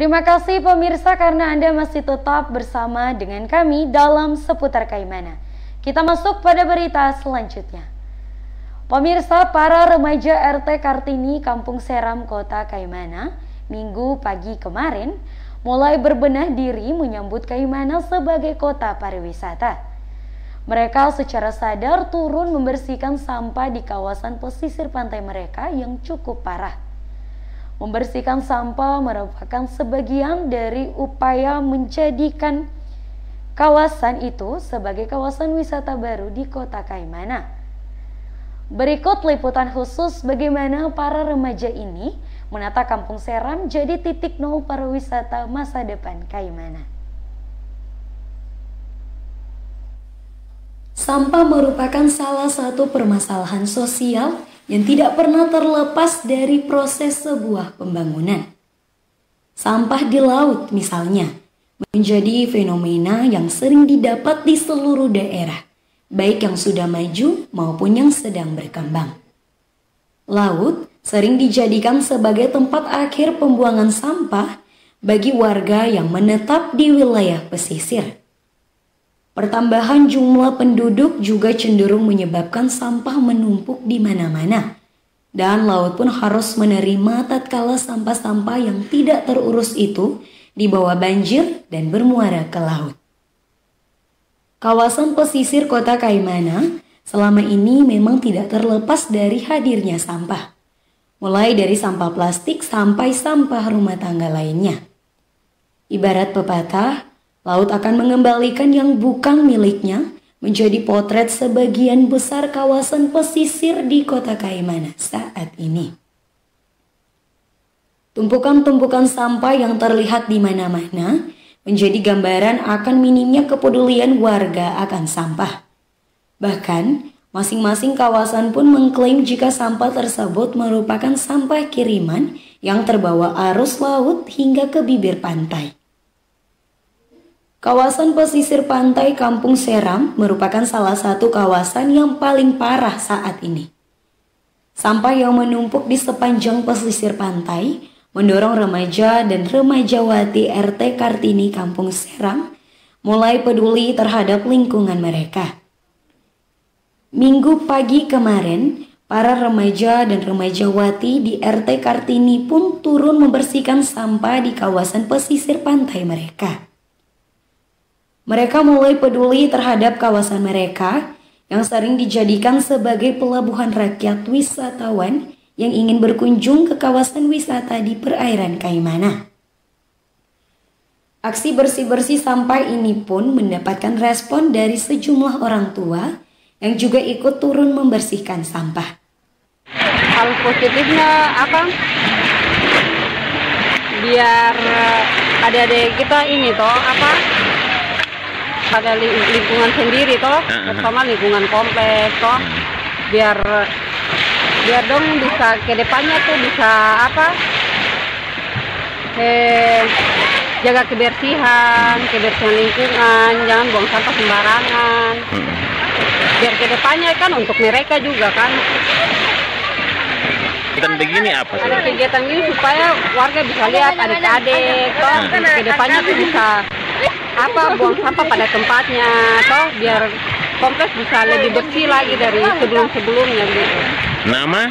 Terima kasih pemirsa karena Anda masih tetap bersama dengan kami dalam Seputar Kaimana. Kita masuk pada berita selanjutnya. Pemirsa, para remaja RT Kartini Kampung Seram Kota Kaimana Minggu pagi kemarin mulai berbenah diri menyambut Kaimana sebagai kota pariwisata. Mereka secara sadar turun membersihkan sampah di kawasan pesisir pantai mereka yang cukup parah. Membersihkan sampah merupakan sebagian dari upaya menjadikan kawasan itu sebagai kawasan wisata baru di Kota Kaimana. Berikut liputan khusus bagaimana para remaja ini menata Kampung Seram jadi titik nol pariwisata masa depan Kaimana. Sampah merupakan salah satu permasalahan sosial yang tidak pernah terlepas dari proses sebuah pembangunan. Sampah di laut misalnya menjadi fenomena yang sering didapat di seluruh daerah, baik yang sudah maju maupun yang sedang berkembang. Laut sering dijadikan sebagai tempat akhir pembuangan sampah bagi warga yang menetap di wilayah pesisir. Pertambahan jumlah penduduk juga cenderung menyebabkan sampah menumpuk di mana-mana, dan laut pun harus menerima tatkala sampah-sampah yang tidak terurus itu dibawa banjir dan bermuara ke laut. Kawasan pesisir Kota Kaimana selama ini memang tidak terlepas dari hadirnya sampah, mulai dari sampah plastik sampai sampah rumah tangga lainnya. Ibarat pepatah, laut akan mengembalikan yang bukan miliknya menjadi potret sebagian besar kawasan pesisir di Kota Kaimana saat ini. Tumpukan-tumpukan sampah yang terlihat di mana-mana menjadi gambaran akan minimnya kepedulian warga akan sampah. Bahkan, masing-masing kawasan pun mengklaim jika sampah tersebut merupakan sampah kiriman yang terbawa arus laut hingga ke bibir pantai. Kawasan pesisir pantai Kampung Seram merupakan salah satu kawasan yang paling parah saat ini. Sampah yang menumpuk di sepanjang pesisir pantai mendorong remaja dan remajawati RT Kartini Kampung Seram mulai peduli terhadap lingkungan mereka. Minggu pagi kemarin, para remaja dan remajawati di RT Kartini pun turun membersihkan sampah di kawasan pesisir pantai mereka. Mereka mulai peduli terhadap kawasan mereka yang sering dijadikan sebagai pelabuhan rakyat wisatawan yang ingin berkunjung ke kawasan wisata di perairan Kaimana. Aksi bersih-bersih sampah ini pun mendapatkan respon dari sejumlah orang tua yang juga ikut turun membersihkan sampah. Hal positifnya apa? Biar adik-adik kita ini toh apa? Pada lingkungan sendiri toh, bersama lingkungan kompleks toh, biar dong bisa ke depannya tuh bisa apa? Jaga kebersihan lingkungan, jangan buang sampah sembarangan. Biar ke depannya kan untuk mereka juga kan. Dan begini apa sih? Ada kegiatan ini supaya warga bisa lihat adik-adik toh, ke depannya tuh bisa apa buang sampah pada tempatnya toh, biar kompleks bisa lebih bersih lagi dari sebelum-sebelumnya gitu. Nama?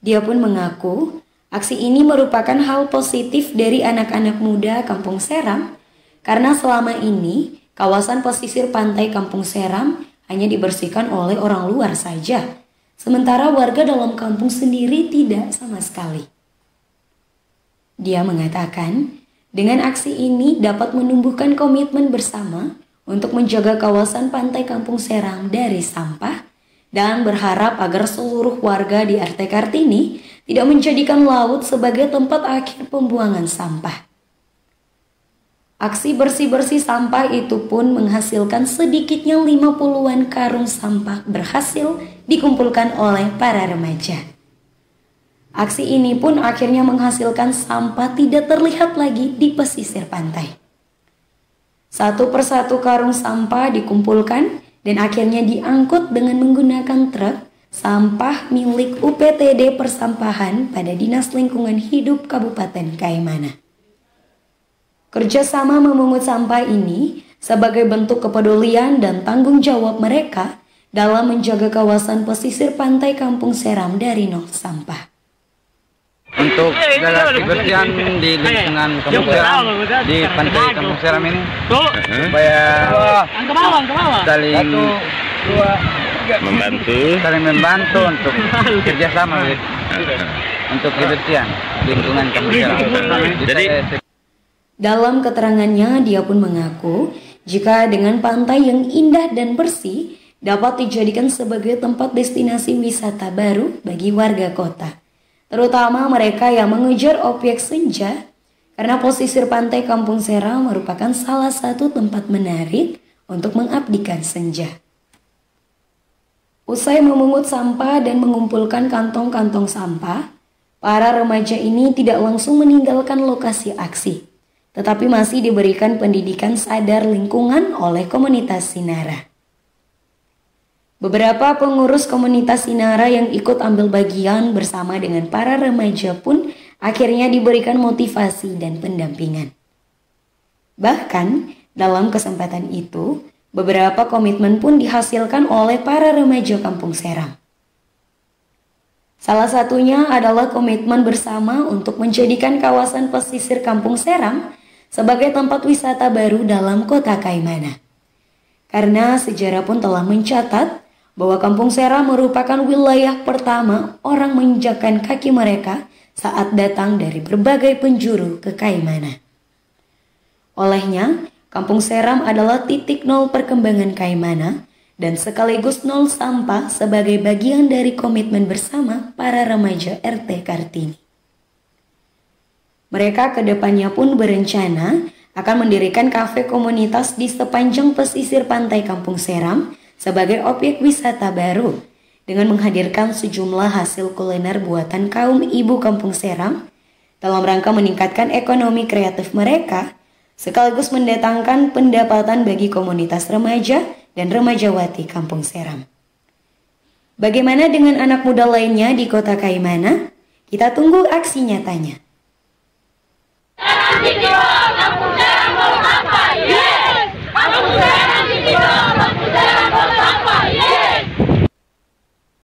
Dia pun mengaku aksi ini merupakan hal positif dari anak-anak muda Kampung Seram karena selama ini kawasan pesisir pantai Kampung Seram hanya dibersihkan oleh orang luar saja, sementara warga dalam kampung sendiri tidak sama sekali. Dia mengatakan dengan aksi ini dapat menumbuhkan komitmen bersama untuk menjaga kawasan pantai Kampung Seram dari sampah dan berharap agar seluruh warga di RT Kartini tidak menjadikan laut sebagai tempat akhir pembuangan sampah. Aksi bersih-bersih sampah itu pun menghasilkan sedikitnya 50-an karung sampah berhasil dikumpulkan oleh para remaja. Aksi ini pun akhirnya menghasilkan sampah tidak terlihat lagi di pesisir pantai. Satu persatu karung sampah dikumpulkan dan akhirnya diangkut dengan menggunakan truk sampah milik UPTD Persampahan pada Dinas Lingkungan Hidup Kabupaten Kaimana. Kerjasama memungut sampah ini sebagai bentuk kepedulian dan tanggung jawab mereka dalam menjaga kawasan pesisir pantai Kampung Seram dari nol sampah. Untuk segala kebersihan di lingkungan Kampung Seram, di pantai Kampung Seram ini, supaya saling membantu untuk kerjasama untuk kebersihan lingkungan Kampung Seram. Dalam keterangannya, dia pun mengaku jika dengan pantai yang indah dan bersih dapat dijadikan sebagai tempat destinasi wisata baru bagi warga kota, terutama mereka yang mengejar objek senja, karena pesisir pantai Kampung Seram merupakan salah satu tempat menarik untuk mengabdikan senja. Usai memungut sampah dan mengumpulkan kantong-kantong sampah, para remaja ini tidak langsung meninggalkan lokasi aksi, tetapi masih diberikan pendidikan sadar lingkungan oleh komunitas Sinara. Beberapa pengurus komunitas Sinara yang ikut ambil bagian bersama dengan para remaja pun akhirnya diberikan motivasi dan pendampingan. Bahkan dalam kesempatan itu, beberapa komitmen pun dihasilkan oleh para remaja Kampung Seram. Salah satunya adalah komitmen bersama untuk menjadikan kawasan pesisir Kampung Seram sebagai tempat wisata baru dalam kota Kaimana. Karena sejarah pun telah mencatat bahwa Kampung Seram merupakan wilayah pertama orang menginjakkan kaki mereka saat datang dari berbagai penjuru ke Kaimana. Olehnya, Kampung Seram adalah titik nol perkembangan Kaimana dan sekaligus nol sampah sebagai bagian dari komitmen bersama para remaja RT Kartini. Mereka kedepannya pun berencana akan mendirikan kafe komunitas di sepanjang pesisir pantai Kampung Seram sebagai objek wisata baru dengan menghadirkan sejumlah hasil kuliner buatan kaum ibu Kampung Seram dalam rangka meningkatkan ekonomi kreatif mereka sekaligus mendatangkan pendapatan bagi komunitas remaja dan remajawati Kampung Seram. Bagaimana dengan anak muda lainnya di kota Kaimana? Kita tunggu aksi nyatanya. Kampung Seram!